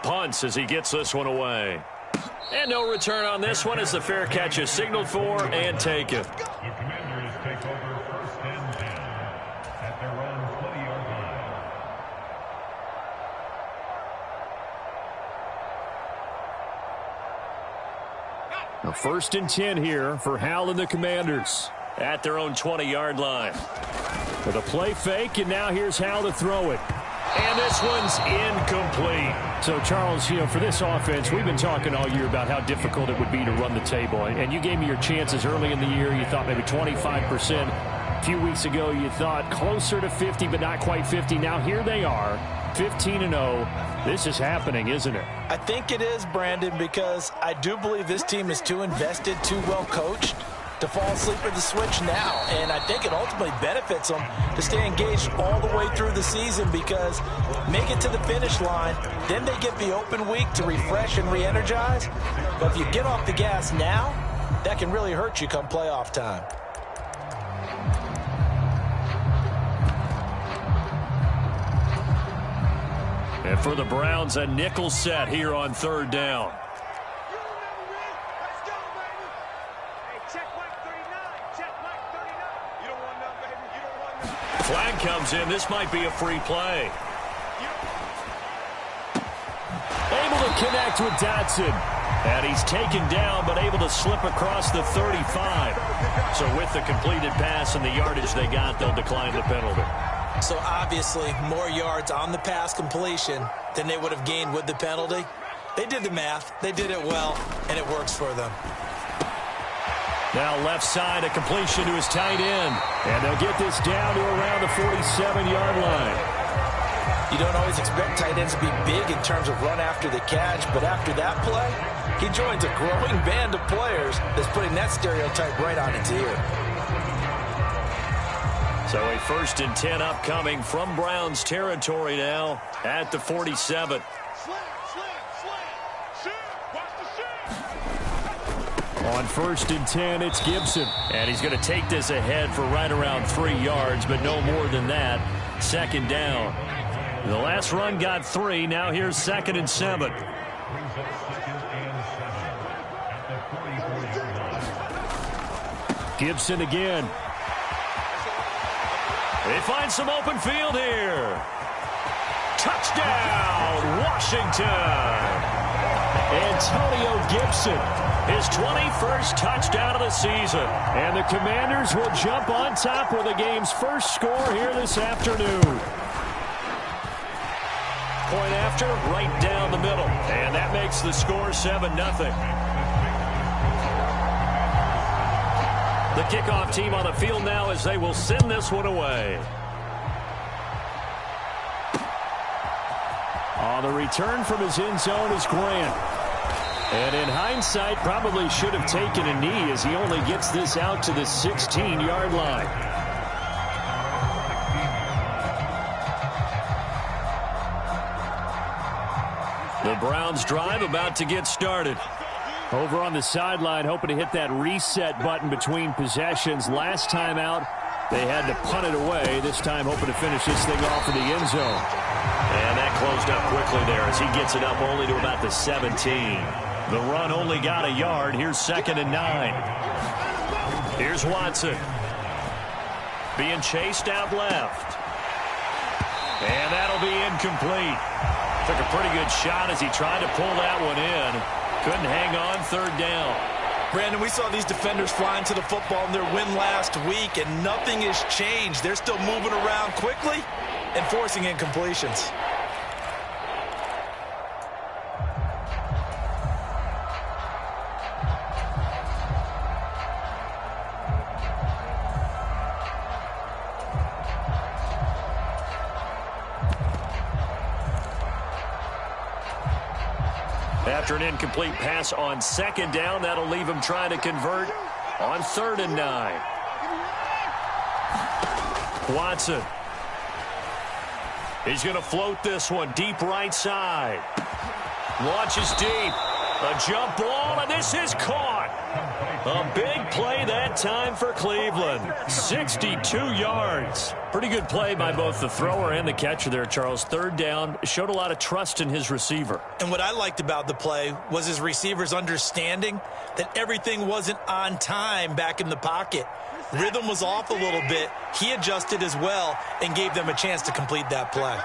punts as he gets this one away. And no return on this one as the fair catch is signaled for and taken. The Commanders take over 1st and 10 at their own 20-yard line. A 1st and 10 here for Hal and the Commanders at their own 20-yard line. With a play fake, and now here's Hal to throw it. And this one's incomplete. So, Charles, for this offense, we've been talking all year about how difficult it would be to run the table. And you gave me your chances early in the year. You thought maybe 25%. A few weeks ago, you thought closer to 50, but not quite 50. Now here they are, 15-0. This is happening, isn't it? I think it is, Brandon, because I do believe this team is too invested, too well coached to fall asleep at the switch now. And I think it ultimately benefits them to stay engaged all the way through the season, because make it to the finish line, then they get the open week to refresh and re-energize. But if you get off the gas now, that can really hurt you come playoff time. And for the Browns, a nickel set here on 3rd down. Flag comes in. This might be a free play. Able to connect with Dotson. And he's taken down, but able to slip across the 35. So with the completed pass and the yardage they got, they'll decline the penalty. So obviously, more yards on the pass completion than they would have gained with the penalty. They did the math. They did it well, and it works for them. Now left side, a completion to his tight end. And they'll get this down to around the 47-yard line. You don't always expect tight ends to be big in terms of run after the catch, but after that play, he joins a growing band of players that's putting that stereotype right on its ear. So a 1st and 10 upcoming from Browns territory now at the 47. On 1st and 10, it's Gibson. And he's going to take this ahead for right around 3 yards, but no more than that. 2nd down. The last run got 3. Now here's 2nd and 7. Gibson again. They find some open field here. Touchdown, Washington. Antonio Gibson, his 21st touchdown of the season. And the Commanders will jump on top with the game's first score here this afternoon. Point after, right down the middle. And that makes the score 7-0. The kickoff team on the field now as they will send this one away. On the return from his end zone is Grant. And in hindsight, probably should have taken a knee as he only gets this out to the 16-yard line. The Browns drive about to get started. Over on the sideline, hoping to hit that reset button between possessions. Last time out, they had to punt it away. This time, hoping to finish this thing off in the end zone. And that closed up quickly there as he gets it up only to about the 17. The run only got a yard. Here's 2nd and 9. Here's Watson. Being chased out left. And that'll be incomplete. Took a pretty good shot as he tried to pull that one in. Couldn't hang on. 3rd down. Brandon, we saw these defenders flying to the football in their win last week, and nothing has changed. They're still moving around quickly and forcing incompletions. After an incomplete pass on 2nd down, that'll leave him trying to convert on 3rd and 9. Watson. He's going to float this one deep right side. Launches deep. A jump ball, and this is caught. A big play that time for Cleveland. 62 yards. Pretty good play by both the thrower and the catcher there, Charles. Third down, showed a lot of trust in his receiver. And what I liked about the play was his receiver's understanding that everything wasn't on time back in the pocket. Rhythm was off a little bit. He adjusted as well and gave them a chance to complete that play.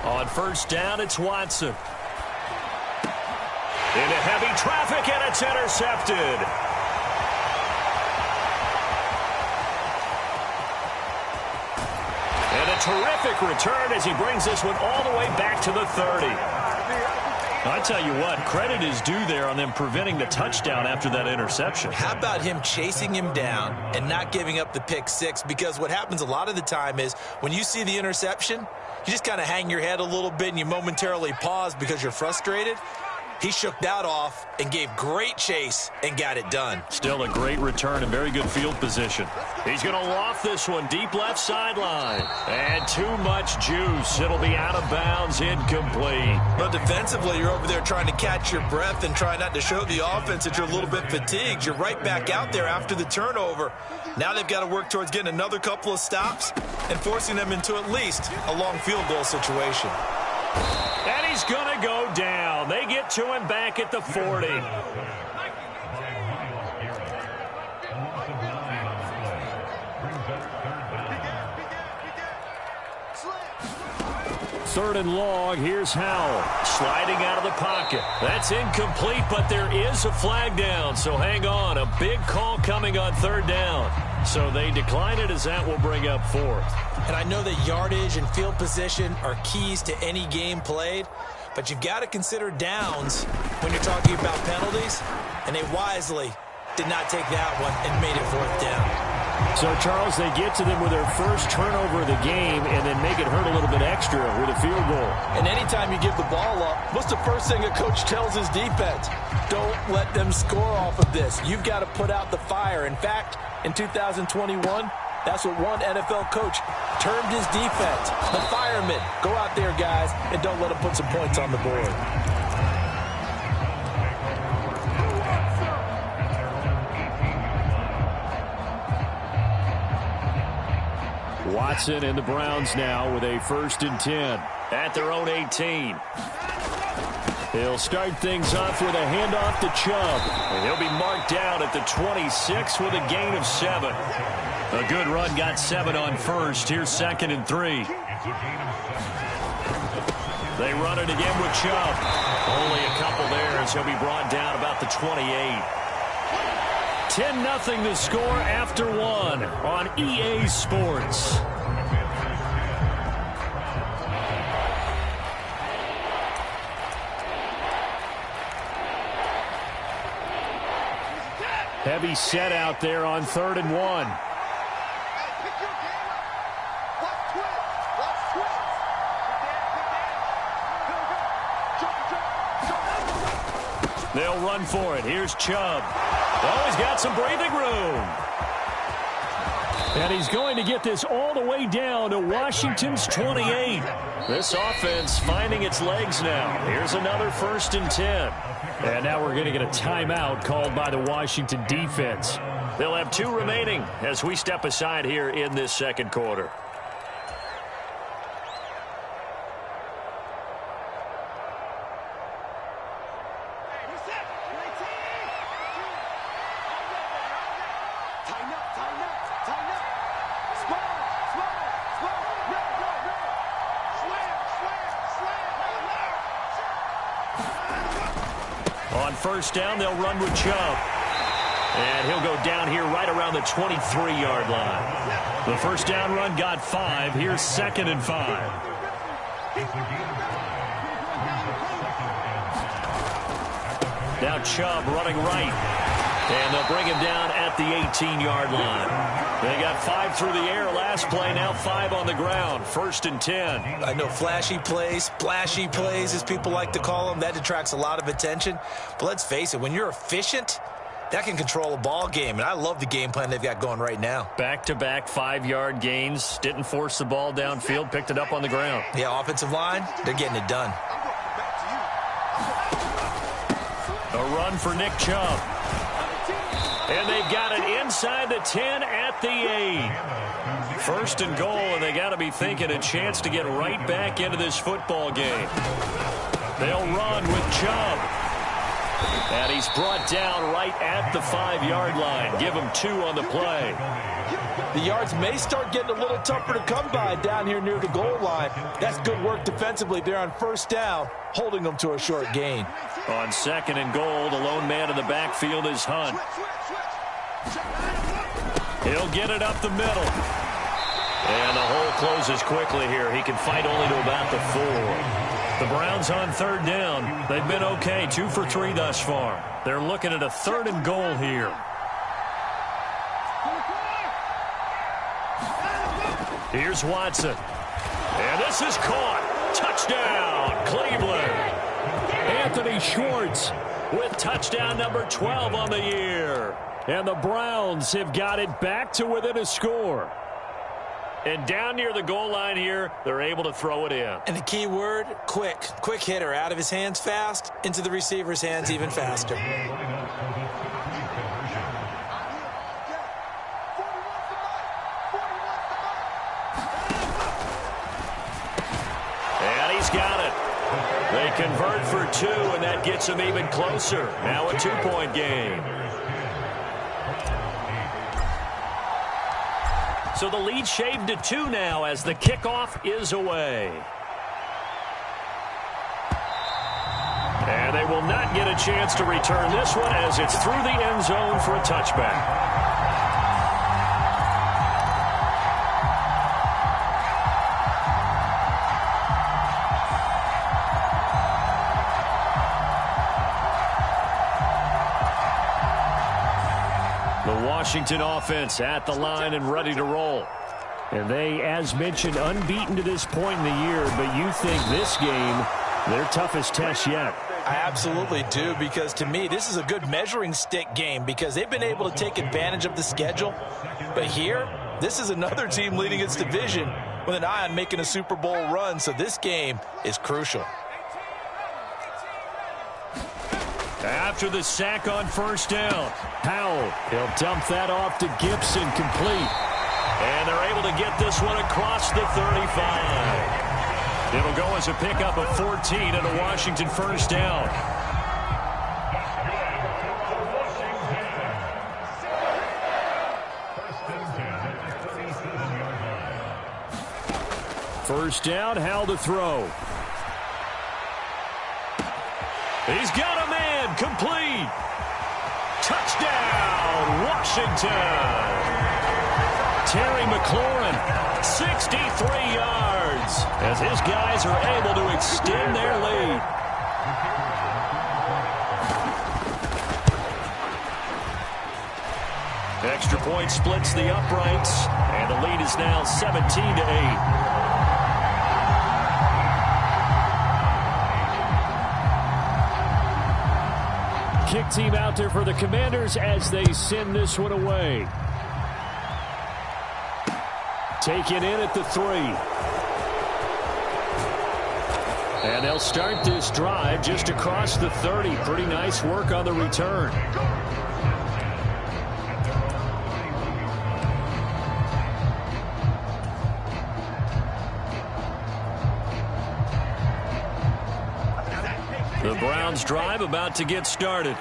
On first down, it's Watson. Into heavy traffic, and it's intercepted. And a terrific return as he brings this one all the way back to the 30. I tell you what, credit is due there on them preventing the touchdown after that interception. How about him chasing him down and not giving up the pick six? Because what happens a lot of the time is when you see the interception, you just kind of hang your head a little bit and you momentarily pause because you're frustrated. He shook that off and gave great chase and got it done. Still a great return and very good field position. He's going to loft this one deep left sideline. And too much juice. It'll be out of bounds, incomplete. But defensively, you're over there trying to catch your breath and try not to show the offense that you're a little bit fatigued. You're right back out there after the turnover. Now they've got to work towards getting another couple of stops and forcing them into at least a long field goal situation. And he's going to go down. They get to him back at the 40. Third and long, here's Howell. Sliding out of the pocket. That's incomplete, but there is a flag down, so hang on. A big call coming on third down. So they decline it as that will bring up fourth. And I know that yardage and field position are keys to any game played, but you've got to consider downs when you're talking about penalties, and they wisely did not take that one and made it fourth down. So, Charles, they get to them with their first turnover of the game and then make it hurt a little bit extra with a field goal. And anytime you give the ball up, what's the first thing a coach tells his defense? Don't let them score off of this. You've got to put out the fire. In fact, in 2021, that's what one NFL coach termed his defense. The firemen. Go out there, guys, and don't let them put some points on the board. Watson and the Browns now with a 1st and 10 at their own 18. He'll start things off with a handoff to Chubb. And he'll be marked down at the 26 with a gain of 7. A good run, got 7 on first. Here's 2nd and 3. They run it again with Chubb. Only a couple there as he'll be brought down about the 28. 10-0 the score after 1 on EA Sports. Heavy set out there on 3rd and 1. They'll run for it. Here's Chubb. Oh, he's got some breathing room. And he's going to get this all the way down to Washington's 28. This offense finding its legs now. Here's another 1st and 10. And now we're going to get a timeout called by the Washington defense. They'll have 2 remaining as we step aside here in this 2nd quarter. On 1st down, they'll run with Chubb. And he'll go down here right around the 23-yard line. The 1st down run got 5. Here's 2nd and 5. Now Chubb running right. And they'll bring him down at the 18-yard line. They got 5 through the air last play, now 5 on the ground. 1st and 10. I know flashy plays, splashy plays, as people like to call them, that detracts a lot of attention. But let's face it, when you're efficient, that can control a ball game, and I love the game plan they've got going right now. Back-to-back 5-yard gains. Didn't force the ball downfield. Picked it up on the ground. Yeah, offensive line, they're getting it done. A run for Nick Chubb. And they've got it inside the 10 at the 8. First and goal, and they got to be thinking a chance to get right back into this football game. They'll run with Chubb. And he's brought down right at the 5-yard line. Give him 2 on the play. The yards may start getting a little tougher to come by down here near the goal line. That's good work defensively. They're on first down, holding them to a short gain. On second and goal, the lone man in the backfield is Hunt. He'll get it up the middle. And the hole closes quickly here. He can fight only to about the 4. The Browns on third down. They've been okay, 2 for 3 thus far. They're looking at a third and goal here. Here's Watson. And this is caught. Touchdown, Cleveland. Anthony Schwartz with touchdown number 12 on the year. And the Browns have got it back to within a score. And down near the goal line here, they're able to throw it in. And the key word, quick. Quick hitter, out of his hands fast, into the receiver's hands even faster. And he's got it. They convert for 2, and that gets them even closer. Now a 2-point game. So the lead shaved to 2 now as the kickoff is away. And they will not get a chance to return this one as it's through the end zone for a touchback. Washington offense at the line and ready to roll. And they, as mentioned, unbeaten to this point in the year, but you think this game, their toughest test yet. I absolutely do, because to me, this is a good measuring stick game because they've been able to take advantage of the schedule. But here, this is another team leading its division with an eye on making a Super Bowl run, so this game is crucial. After the sack on first down, Powell, he'll dump that off to Gibson, complete. And they're able to get this one across the 35. It'll go as a pickup of 14 and a Washington first down. First down, Howell to throw. He's got a man, complete. Touchdown, Washington. Terry McLaurin, 63 yards, as his guys are able to extend their lead. Extra point splits the uprights, and the lead is now 17-8. Kick team out there for the Commanders as they send this one away. Taken in at the 3. And they'll start this drive just across the 30. Pretty nice work on the return. The Browns drive about to get started.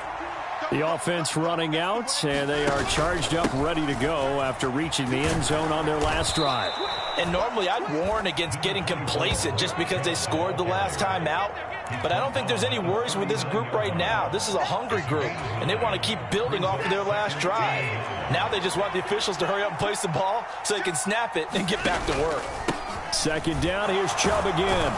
The offense running out, and they are charged up, ready to go after reaching the end zone on their last drive. And normally I'd warn against getting complacent just because they scored the last time out. But I don't think there's any worries with this group right now. This is a hungry group, and they want to keep building off of their last drive. Now they just want the officials to hurry up and place the ball so they can snap it and get back to work. Second down, here's Chubb again.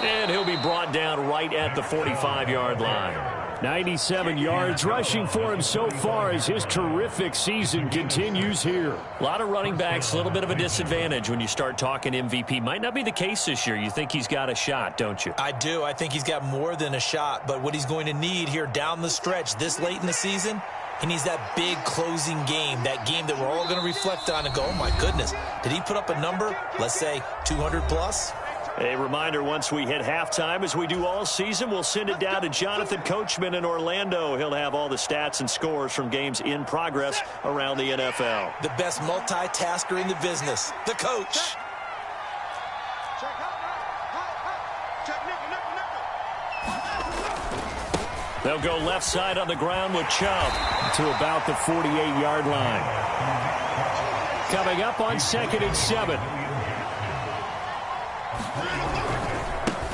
And he'll be brought down right at the 45-yard line. 97 yards rushing for him so far as his terrific season continues here. A lot of running backs, a little bit of a disadvantage when you start talking MVP. Might not be the case this year. You think he's got a shot, don't you? I do. I think he's got more than a shot. But what he's going to need here down the stretch this late in the season, he needs that big closing game, that game that we're all going to reflect on and go, oh, my goodness, did he put up a number, let's say 200 plus? A reminder, once we hit halftime, as we do all season, we'll send it down to Jonathan Coachman in Orlando. He'll have all the stats and scores from games in progress around the NFL. The best multitasker in the business, the coach. They'll go left side on the ground with Chubb to about the 48-yard line. Coming up on 2nd and 7.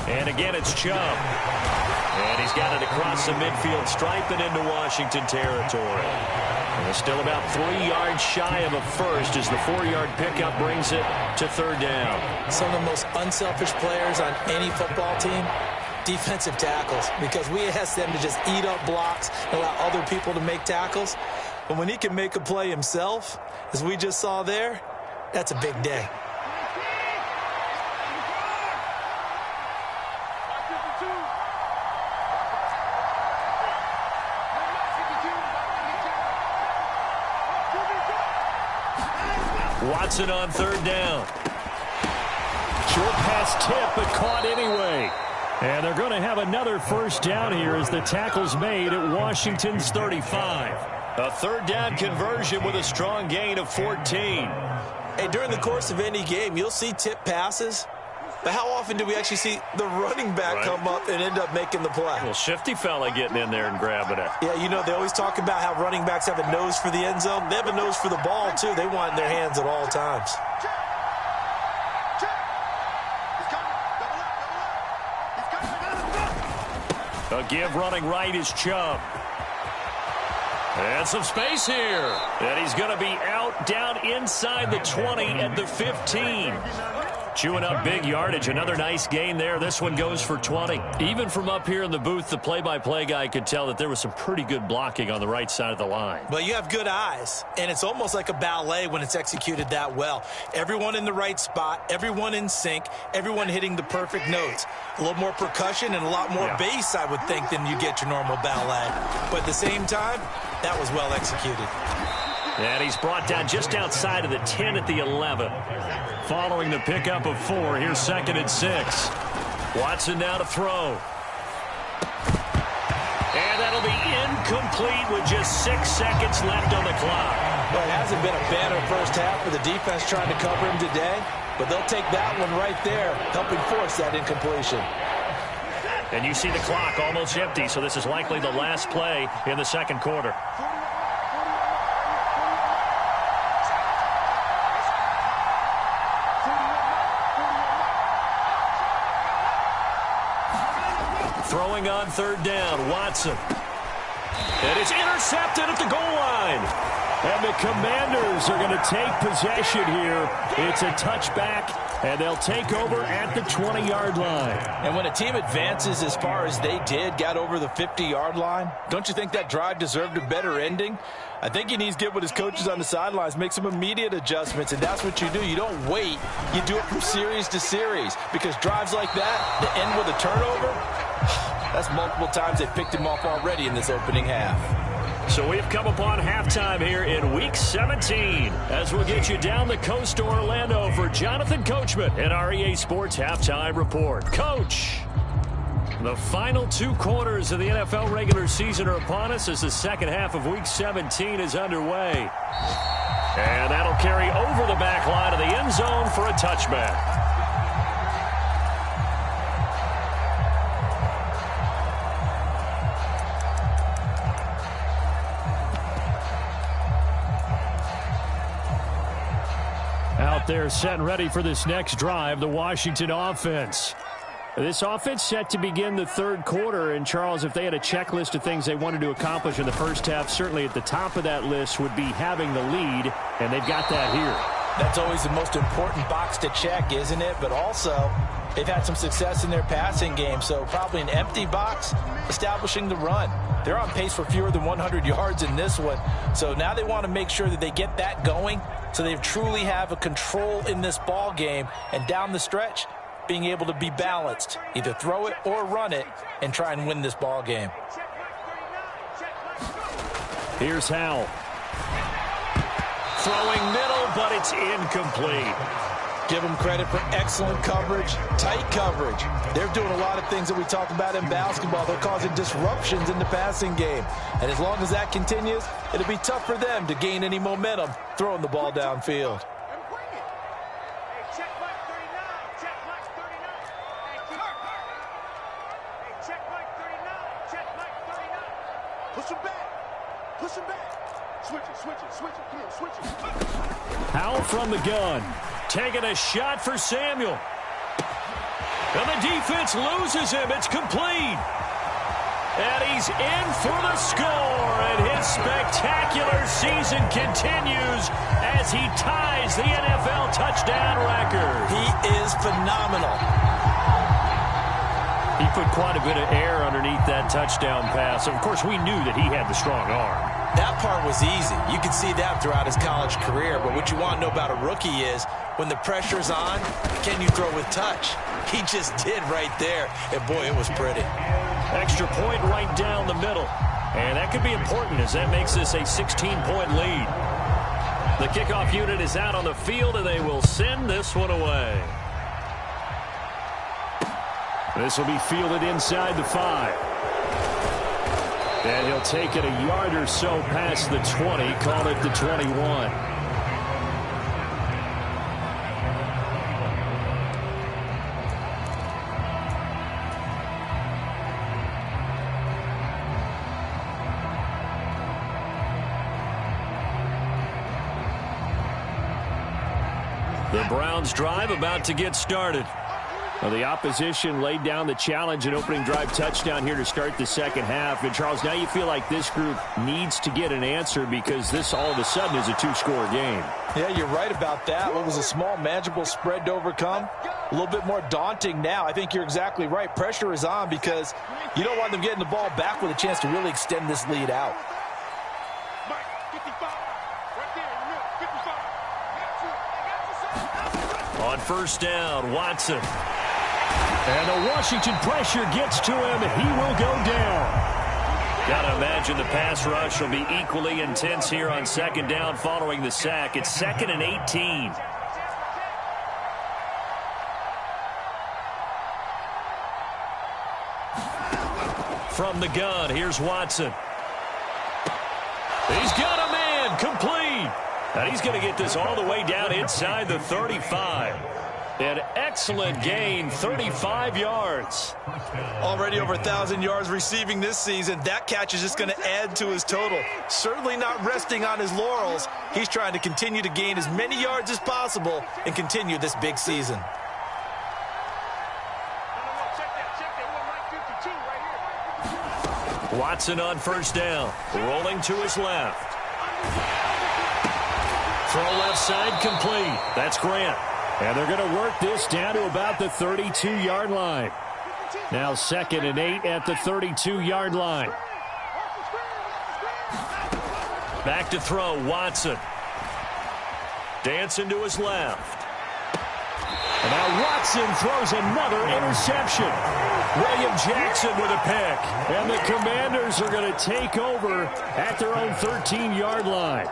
And again, it's Chubb. And he's got it across the midfield stripe and into Washington territory. And it's still about 3 yards shy of a first as the 4-yard pickup brings it to 3rd down. Some of the most unselfish players on any football team, defensive tackles, because we ask them to just eat up blocks and allow other people to make tackles. But when he can make a play himself, as we just saw there, that's a big day. Watson on 3rd down. Short pass tip, but caught anyway. And they're going to have another 1st down here as the tackle's made at Washington's 35. A 3rd down conversion with a strong gain of 14. Hey, during the course of any game, you'll see tip passes. But how often do we actually see the running back come up and end up making the play? Well, shifty fella getting in there and grabbing it. Yeah, you know, they always talk about how running backs have a nose for the end zone. They have a nose for the ball, too. They want it in their hands at all times. A give running right is Chubb. And some space here. And he's going to be out down inside the 20 at the 15. Chewing up big yardage. Another nice gain there. This one goes for 20. Even from up here in the booth, the play-by-play guy could tell that there was some pretty good blocking on the right side of the line. Well, you have good eyes, and it's almost like a ballet when it's executed that well. Everyone in the right spot, everyone in sync, everyone hitting the perfect notes. A little more percussion and a lot more bass, I would think, than you get your normal ballet. But at the same time, that was well executed. And he's brought down just outside of the 10 at the 11. Following the pickup of 4, here's 2nd and 6. Watson now to throw. And that'll be incomplete with just 6 seconds left on the clock. Well, it hasn't been a banner first half for the defense trying to cover him today, but they'll take that one right there, helping force that incompletion. And you see the clock almost empty, so this is likely the last play in the 2nd quarter. Throwing on 3rd down, Watson. And it's intercepted at the goal line. And the Commanders are going to take possession here. It's a touchback, and they'll take over at the 20-yard line. And when a team advances as far as they did, got over the 50-yard line, don't you think that drive deserved a better ending? I think he needs to get with his coaches on the sidelines, make some immediate adjustments, and that's what you do. You don't wait. You do it from series to series, because drives like that that end with a turnover, that's multiple times they picked him off already in this opening half. So we've come upon halftime here in Week 17 as we'll get you down the coast to Orlando for Jonathan Coachman in our EA Sports Halftime Report. Coach, the final 2 quarters of the NFL regular season are upon us as the 2nd half of Week 17 is underway. And that'll carry over the back line of the end zone for a touchback. Out there set and ready for this next drive, the Washington offense. This offense set to begin the 3rd quarter. And, Charles, if they had a checklist of things they wanted to accomplish in the first half, certainly at the top of that list would be having the lead, and they've got that here. That's always the most important box to check, isn't it? But also, they've had some success in their passing game, so probably an empty box establishing the run. They're on pace for fewer than 100 yards in this one, so now they want to make sure that they get that going so they truly have a control in this ball game, and down the stretch, being able to be balanced, either throw it or run it, and try and win this ball game. Here's Howell. Throwing middle, but it's incomplete. Give them credit for excellent coverage, tight coverage. They're doing a lot of things that we talked about in basketball. They're causing disruptions in the passing game. And as long as that continues, it'll be tough for them to gain any momentum throwing the ball downfield. Howell from the gun. Taking a shot for Samuel. And the defense loses him. It's complete. And he's in for the score. And his spectacular season continues as he ties the NFL touchdown record. He is phenomenal. He put quite a bit of air underneath that touchdown pass. Of course, we knew that he had the strong arm. That part was easy. You could see that throughout his college career. But what you want to know about a rookie is when the pressure's on, can you throw with touch? He just did right there. And, boy, it was pretty. Extra point right down the middle. And that could be important as that makes this a 16-point lead. The kickoff unit is out on the field, and they will send this one away. This will be fielded inside the 5. And he'll take it a yard or so past the 20, call it the 21. The Browns drive about to get started. Well, the opposition laid down the challenge and opening drive touchdown here to start the second half. And, Charles, now you feel like this group needs to get an answer because this all of a sudden is a two-score game. Yeah, you're right about that. What was a small, manageable spread to overcome? A little bit more daunting now. I think you're exactly right. Pressure is on because you don't want them getting the ball back with a chance to really extend this lead out. On first down, Watson. And the Washington pressure gets to him. He will go down. Got to imagine the pass rush will be equally intense here on second down following the sack. It's 2nd and 18. From the gun, here's Watson. He's got a man, complete. And he's going to get this all the way down inside the 35. An excellent gain, 35 yards. Already over 1,000 yards receiving this season. That catch is just going to add to his total. Certainly not resting on his laurels. He's trying to continue to gain as many yards as possible and continue this big season. Watson on first down, rolling to his left. Throw left side complete. That's Grant. And they're going to work this down to about the 32-yard line. Now 2nd and 8 at the 32-yard line. Back to throw, Watson. Dancing to his left. And now Watson throws another interception. William Jackson with a pick. And the Commanders are going to take over at their own 13-yard line.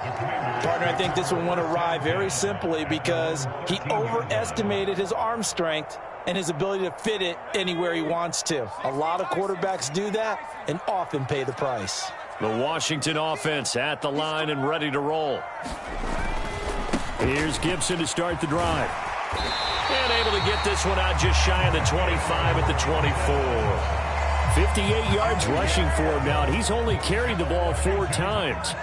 Partner, I think this one went awry very simply because he overestimated his arm strength and his ability to fit it anywhere he wants to. A lot of quarterbacks do that and often pay the price. The Washington offense at the line and ready to roll. Here's Gibson to start the drive. And able to get this one out just shy of the 25 at the 24. 58 yards rushing for him now, and he's only carried the ball 4 times.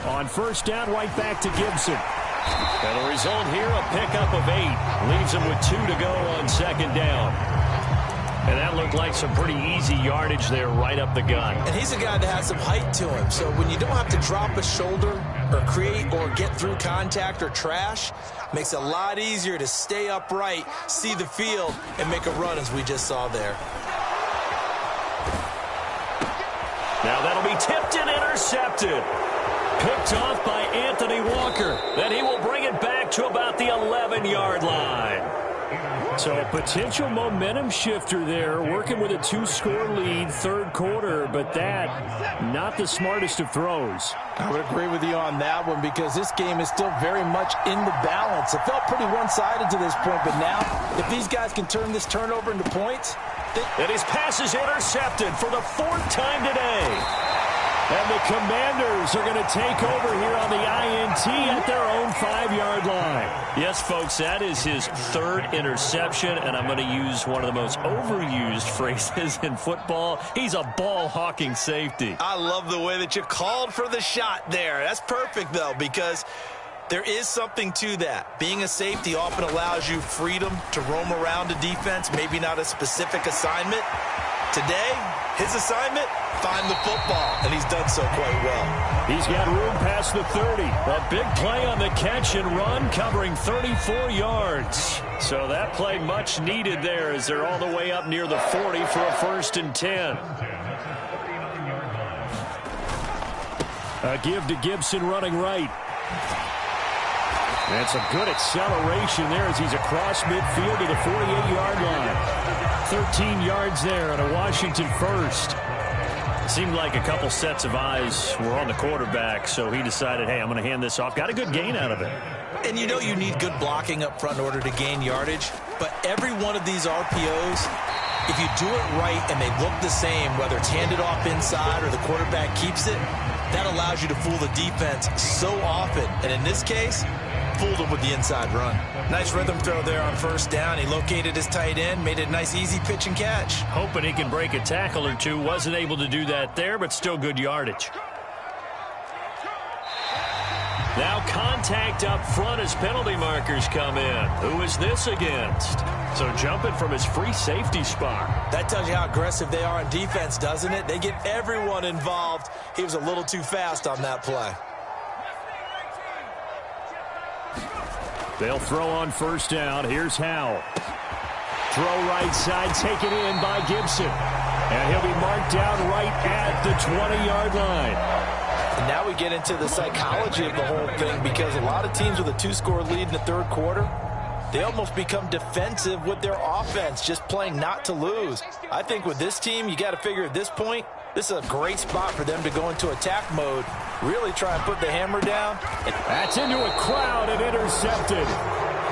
On first down, right back to Gibson. And the result here, a pickup of 8. Leaves him with 2 to go on second down. And that looked like some pretty easy yardage there right up the gut. And he's a guy that has some height to him. So when you don't have to drop a shoulder or create or get through contact or trash, makes it a lot easier to stay upright, see the field, and make a run as we just saw there. Now that'll be tipped and intercepted. Picked off by Anthony Walker. Then he will bring it back to about the 11-yard line. So a potential momentum shifter there, working with a 2-score lead, third quarter, but that, not the smartest of throws. I would agree with you on that one because this game is still very much in the balance. It felt pretty one-sided to this point, but now, if these guys can turn this turnover into points... And his pass is intercepted for the 4th time today. And the Commanders are going to take over here on the INT at their own 5-yard line. Yes, folks, that is his 3rd interception, and I'm going to use one of the most overused phrases in football. He's a ball-hawking safety. I love the way that you called for the shot there. That's perfect, though, because there is something to that. Being a safety often allows you freedom to roam around a defense, maybe not a specific assignment. Today, his assignment, find the football, and he's done so quite well. He's got room past the 30. A big play on the catch and run, covering 34 yards. So that play much needed there as they're all the way up near the 40 for a 1st and 10. A give to Gibson running right. And some good acceleration there as he's across midfield to the 48-yard line. 13 yards there and a Washington first. Seemed like a couple sets of eyes were on the quarterback, so he decided, hey, I'm going to hand this off. Got a good gain out of it. And you know you need good blocking up front in order to gain yardage, but every one of these RPOs, if you do it right and they look the same, whether it's handed off inside or the quarterback keeps it, that allows you to fool the defense so often. And in this case, fooled him with the inside run. Nice rhythm throw there on 1st down. He located his tight end, made it a nice easy pitch and catch. Hoping he can break a tackle or two. Wasn't able to do that there, but still good yardage. Now contact up front as penalty markers come in. Who is this against? So jumping from his free safety spot. That tells you how aggressive they are on defense, doesn't it? They get everyone involved. He was a little too fast on that play. They'll throw on 1st down. Here's Howell. Throw right side, taken in by Gibson. And he'll be marked down right at the 20-yard line. And now we get into the psychology of the whole thing because a lot of teams with a 2-score lead in the 3rd quarter, they almost become defensive with their offense, just playing not to lose. I think with this team, you got to figure at this point, this is a great spot for them to go into attack mode, really try and put the hammer down. That's into a crowd and intercepted.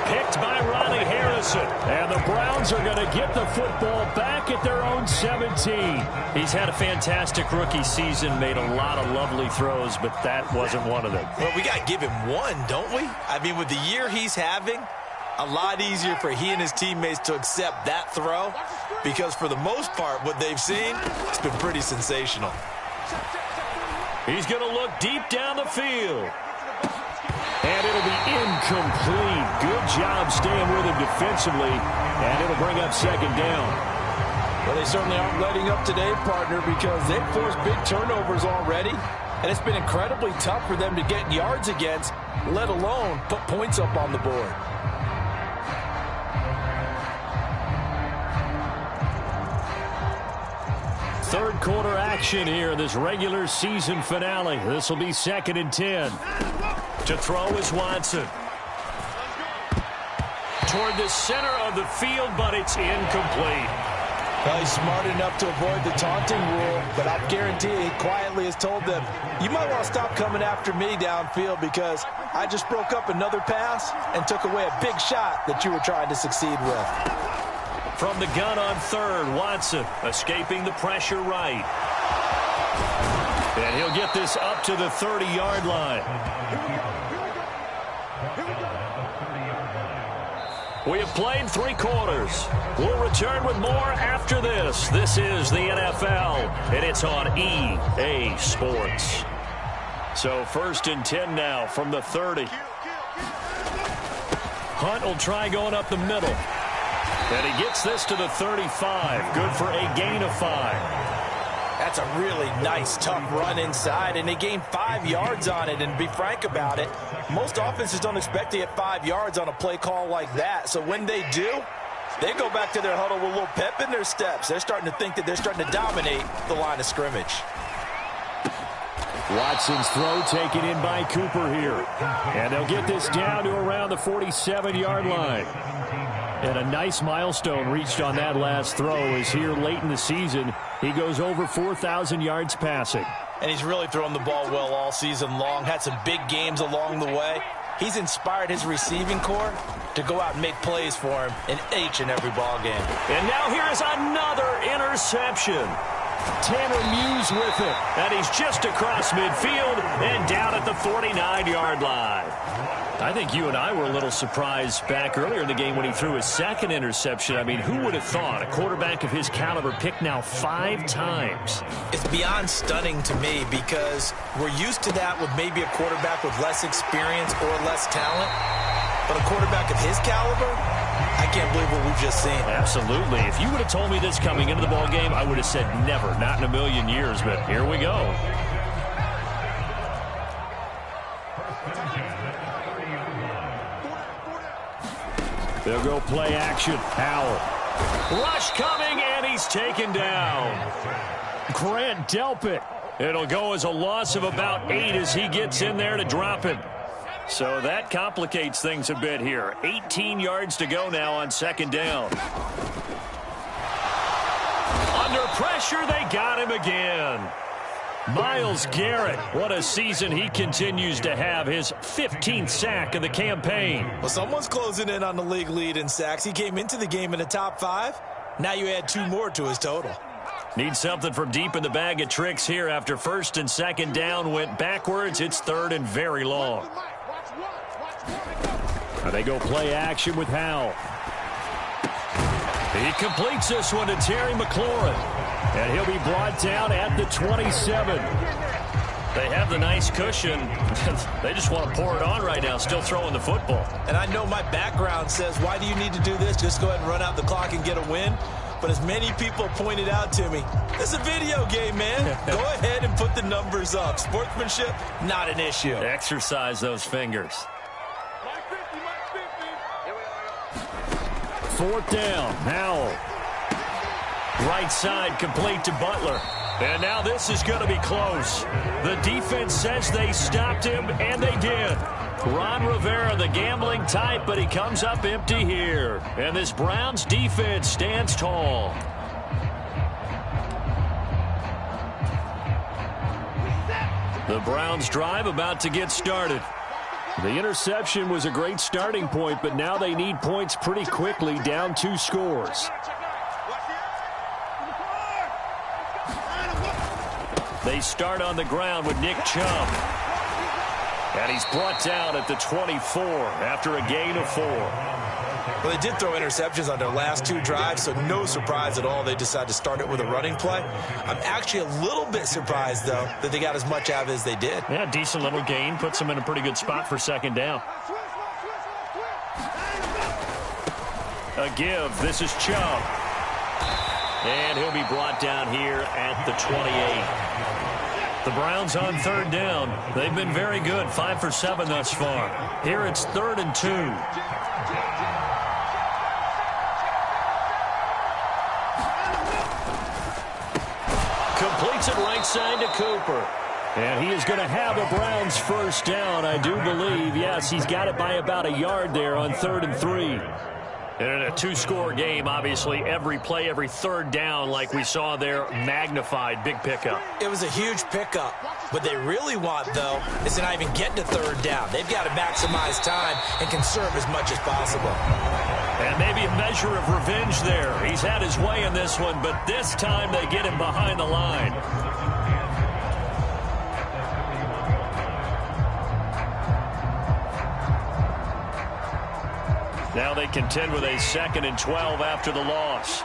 Picked by Ronnie Harrison. And the Browns are going to get the football back at their own 17. He's had a fantastic rookie season, made a lot of lovely throws, but that wasn't one of them. Well, we got to give him one, don't we? I mean, with the year he's having, a lot easier for he and his teammates to accept that throw because for the most part, what they've seen, it's been pretty sensational. He's going to look deep down the field. And it'll be incomplete. Good job staying with him defensively, and it'll bring up 2nd down. Well, they certainly aren't letting up today, partner, because they've forced big turnovers already, and it's been incredibly tough for them to get yards against, let alone put points up on the board. Third quarter action here in this regular season finale. This will be 2nd and 10. To throw is Watson. Toward the center of the field, but it's incomplete. Well, he's smart enough to avoid the taunting rule, but I guarantee he quietly has told them, you might want to stop coming after me downfield because I just broke up another pass and took away a big shot that you were trying to succeed with. From the gun on 3rd, Watson escaping the pressure right. And he'll get this up to the 30-yard line. We have played 3 quarters. We'll return with more after this. This is the NFL, and it's on EA Sports. So 1st and 10 now from the 30. Hunt will try going up the middle. And he gets this to the 35. Good for a gain of 5. That's a really nice, tough run inside, and they gained 5 yards on it. And to be frank about it, most offenses don't expect to get 5 yards on a play call like that. So when they do, they go back to their huddle with a little pep in their steps. They're starting to think that they're starting to dominate the line of scrimmage. Watson's throw taken in by Cooper here. And they'll get this down to around the 47-yard line. And a nice milestone reached on that last throw as here late in the season, he goes over 4,000 yards passing. And he's really thrown the ball well all season long. Had some big games along the way. He's inspired his receiving corps to go out and make plays for him in each and every ball game. And now here is another interception. Tanner Muse with it. And he's just across midfield and down at the 49-yard line. I think you and I were a little surprised back earlier in the game when he threw his second interception. I mean, who would have thought a quarterback of his caliber picked now 5 times? It's beyond stunning to me because we're used to that with maybe a quarterback with less experience or less talent. But a quarterback of his caliber, I can't believe what we've just seen. Absolutely. If you would have told me this coming into the ball game, I would have said never, not in a million years. But here we go. They'll go play action. Howell. Rush coming, and he's taken down. Grant Delpit. It'll go as a loss of about 8 as he gets in there to drop it. So that complicates things a bit here. 18 yards to go now on second down. Under pressure, they got him again. Myles Garrett, what a season he continues to have. His 15th sack of the campaign. Well, someone's closing in on the league lead in sacks. He came into the game in the top 5. Now you add 2 more to his total. Need something from deep in the bag of tricks here after first and second down went backwards. It's third and very long. Now they go play action with Howell. He completes this one to Terry McLaurin. And he'll be brought down at the 27. They have the nice cushion. They just want to pour it on right now, still throwing the football. And I know my background says, why do you need to do this? Just go ahead and run out the clock and get a win. But as many people pointed out to me, it's a video game, man. Go ahead and put the numbers up. Sportsmanship, not an issue. Exercise those fingers. Fourth down, Howell. Right side complete to Butler. And now this is going to be close. The defense says they stopped him, and they did. Ron Rivera, the gambling type, but he comes up empty here. And this Browns defense stands tall. The Browns drive about to get started. The interception was a great starting point, but now they need points pretty quickly, down 2 scores. They start on the ground with Nick Chubb. And he's brought down at the 24 after a gain of 4. Well, they did throw interceptions on their last 2 drives, so no surprise at all they decided to start it with a running play. I'm actually a little bit surprised, though, that they got as much out of it as they did. Yeah, decent little gain. Puts them in a pretty good spot for second down. A give. This is Chubb. And he'll be brought down here at the 28. The Browns on third down. They've been very good, 5 for 7 thus far. Here it's 3rd and 2. Completes it right side to Cooper. And he is going to have a Browns first down, I do believe. Yes, he's got it by about a yard there on 3rd and 3. And in a 2-score game, obviously, every play, every third down, like we saw there, magnified. Big pickup. It was a huge pickup. What they really want, though, is to not even get to 3rd down. They've got to maximize time and conserve as much as possible. And maybe a measure of revenge there. He's had his way in this one, but this time they get him behind the line. Now they contend with a 2nd and 12 after the loss.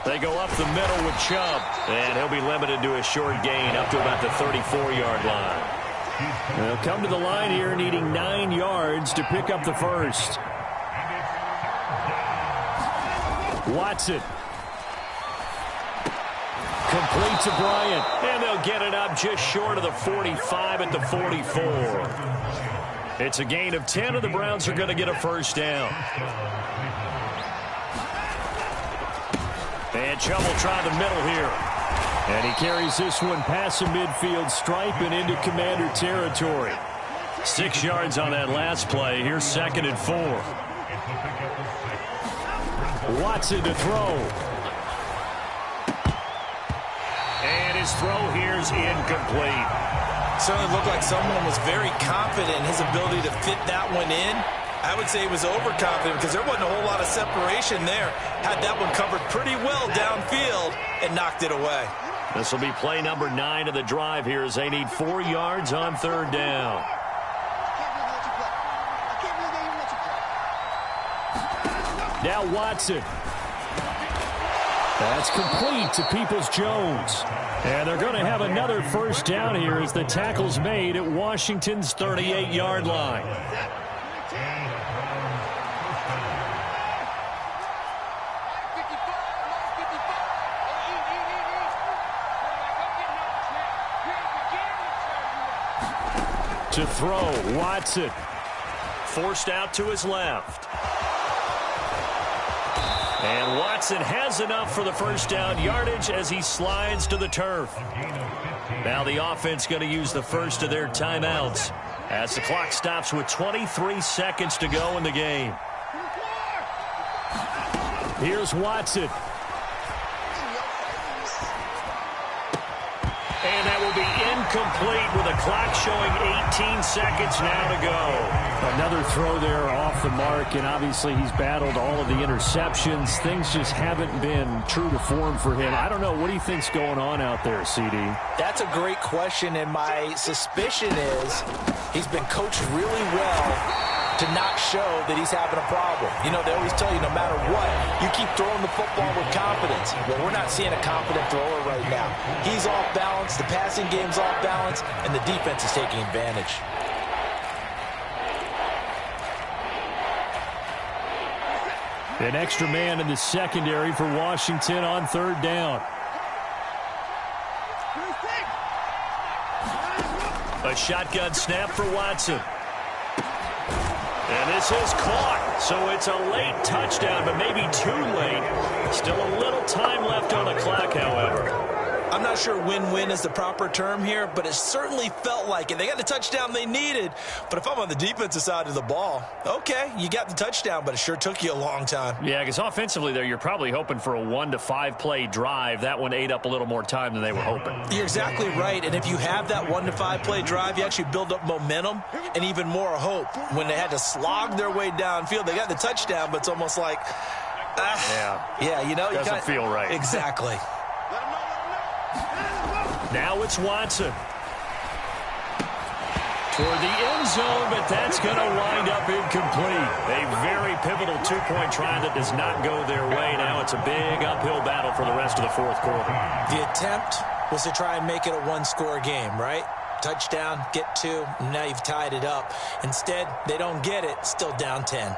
They go up the middle with Chubb, and he'll be limited to a short gain up to about the 34-yard line. They'll come to the line here needing 9 yards to pick up the first. Watson. Complete to Bryant. And they'll get it up just short of the 45 at the 44. It's a gain of 10, and the Browns are going to get a first down. And Chubb will try the middle here. And he carries this one past the midfield stripe and into Commander territory. 6 yards on that last play. Here's 2nd and 4. Watson to throw. And his throw here's incomplete. Certainly looked like someone was very confident in his ability to fit that one in. I would say he was overconfident because there wasn't a whole lot of separation there. Had that one covered pretty well downfield and knocked it away. This will be play number 9 of the drive here as they need 4 yards on 3rd down. Now Watson. That's complete to Peoples-Jones. And they're going to have another first down here as the tackle's made at Washington's 38-yard line. To throw, Watson. Forced out to his left. And Watson has enough for the first down yardage as he slides to the turf. Now the offense going to use the first of their timeouts as the clock stops with 23 seconds to go in the game. Here's Watson. And that will be incomplete with a clock showing 18 seconds now to go. Another throw there off the mark, and obviously he's battled all of the interceptions. Things just haven't been true to form for him. I don't know. What do you think's going on out there, CD? That's a great question, and my suspicion is he's been coached really well to not show that he's having a problem. You know, they always tell you no matter what, you keep throwing the football with confidence. Well, we're not seeing a confident thrower right now. He's off balance, the passing game's off balance, and the defense is taking advantage. An extra man in the secondary for Washington on 3rd down. A shotgun snap for Watson. And this is caught, so it's a late touchdown, but maybe too late. Still a little time left on the clock, however. I'm not sure win-win is the proper term here, but it certainly felt like it. They got the touchdown they needed, but if I'm on the defensive side of the ball, okay, you got the touchdown, but it sure took you a long time. Yeah, because offensively there, you're probably hoping for a 1 to 5 play drive. That one ate up a little more time than they were hoping. You're exactly right, and if you have that 1 to 5 play drive, you actually build up momentum and even more hope. When they had to slog their way downfield, they got the touchdown, but it's almost like, yeah, you know, doesn't feel right. Exactly. Now it's Watson. Toward the end zone, but that's going to wind up incomplete. A very pivotal 2-point try that does not go their way. Now it's a big uphill battle for the rest of the 4th quarter. The attempt was to try and make it a 1-score game, right? Touchdown, get 2, and now you've tied it up. Instead, they don't get it, still down 10.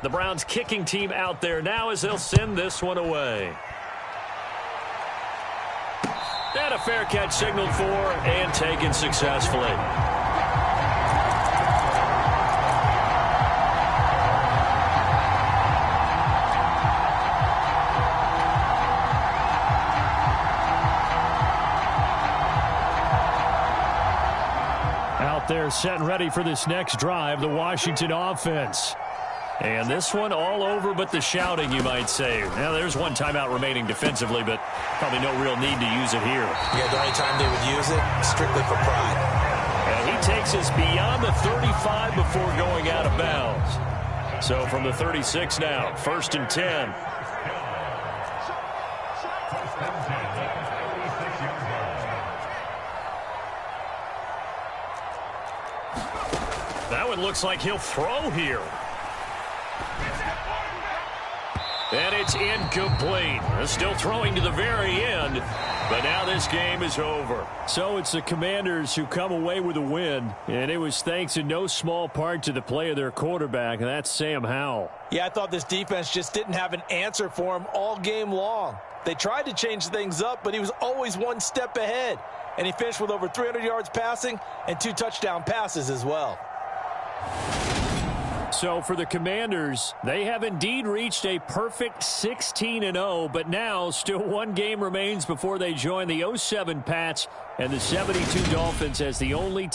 The Browns kicking team out there now as they'll send this one away. And a fair catch signaled for and taken successfully. Out there set and ready for this next drive, the Washington offense. And this one all over but the shouting, you might say. Now, there's one timeout remaining defensively, but probably no real need to use it here. Yeah, the only time they would use it, strictly for pride. And he takes us beyond the 35 before going out of bounds. So from the 36 now, 1st and 10. That one looks like he'll throw here. And it's incomplete. Still throwing to the very end, but now this game is over. So it's the Commanders who come away with a win, and it was thanks in no small part to the play of their quarterback, and that's Sam Howell. Yeah, I thought this defense just didn't have an answer for him all game long. They tried to change things up, but he was always one step ahead, and he finished with over 300 yards passing and 2 touchdown passes as well. So for the Commanders, they have indeed reached a perfect 16-0, but now still one game remains before they join the 07 Pats and the 72 Dolphins as the only team